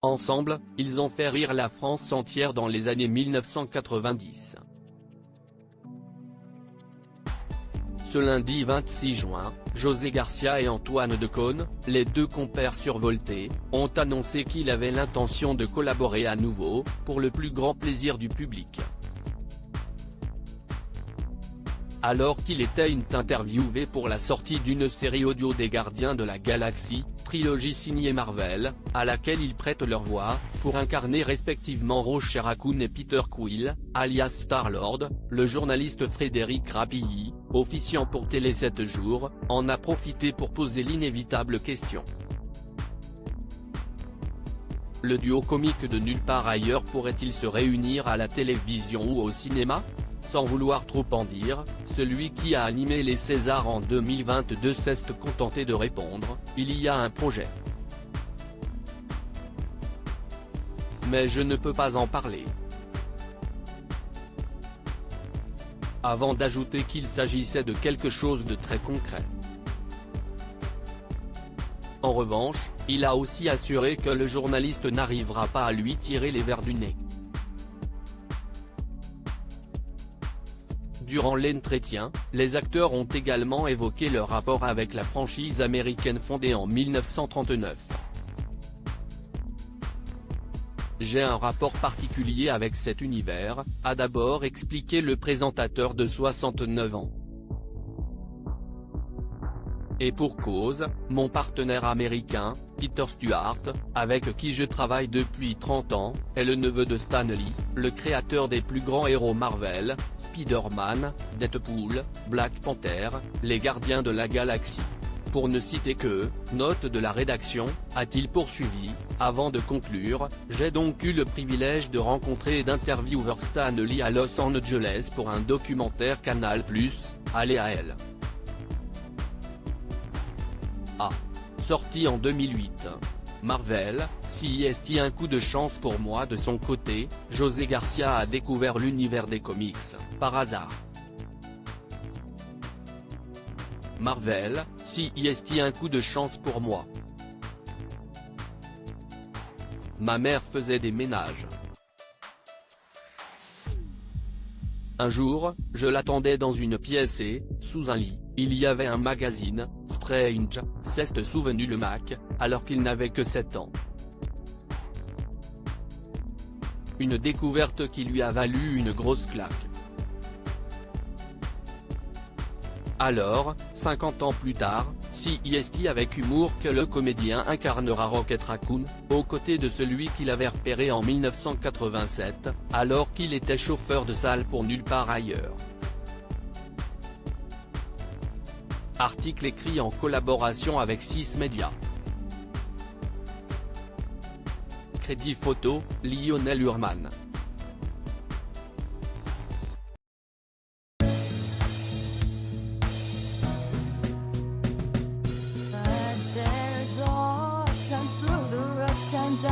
Ensemble, ils ont fait rire la France entière dans les années 1990. Ce lundi 26 juin, José Garcia et Antoine Decaune, les deux compères survoltés, ont annoncé qu'ils avaient l'intention de collaborer à nouveau, pour le plus grand plaisir du public. Alors qu'il était interviewé pour la sortie d'une série audio des Gardiens de la Galaxie, trilogie signée Marvel, à laquelle ils prêtent leur voix, pour incarner respectivement Roger Raccoon et Peter Quill, alias Star-Lord, le journaliste Frédéric Rapilly, officiant pour Télé 7 jours, en a profité pour poser l'inévitable question. Le duo comique de nulle part ailleurs pourrait-il se réunir à la télévision ou au cinéma ? Sans vouloir trop en dire, celui qui a animé les Césars en 2022 s'est contenté de répondre « Il y a un projet. Mais je ne peux pas en parler ». Avant d'ajouter qu'il s'agissait de quelque chose de très concret. En revanche, il a aussi assuré que le journaliste n'arrivera pas à lui tirer les vers du nez. Durant l'entretien, les acteurs ont également évoqué leur rapport avec la franchise américaine fondée en 1939. « J'ai un rapport particulier avec cet univers », a d'abord expliqué le présentateur de 69 ans. Et pour cause, mon partenaire américain, Peter Stewart, avec qui je travaille depuis 30 ans, est le neveu de Stan Lee, le créateur des plus grands héros Marvel, Spider-Man, Deadpool, Black Panther, les Gardiens de la Galaxie. Pour ne citer que, note de la rédaction, a-t-il poursuivi, avant de conclure, j'ai donc eu le privilège de rencontrer et d'interviewer Stan Lee à Los Angeles pour un documentaire Canal+, allez à elle. Sorti en 2008. Marvel, si est un coup de chance pour moi. De son côté, José Garcia a découvert l'univers des comics, par hasard. Marvel, si est un coup de chance pour moi. Ma mère faisait des ménages. Un jour, je l'attendais dans une pièce et, sous un lit, il y avait un magazine, Strange, s'est souvenu le Mac, alors qu'il n'avait que 7 ans. Une découverte qui lui a valu une grosse claque. Alors, 50 ans plus tard, si est avec humour que le comédien incarnera Rocket Raccoon, aux côtés de celui qu'il avait repéré en 1987, alors qu'il était chauffeur de salle pour nulle part ailleurs. Article écrit en collaboration avec 6 médias. Crédit photo, Lionel Urman. Times through the rough times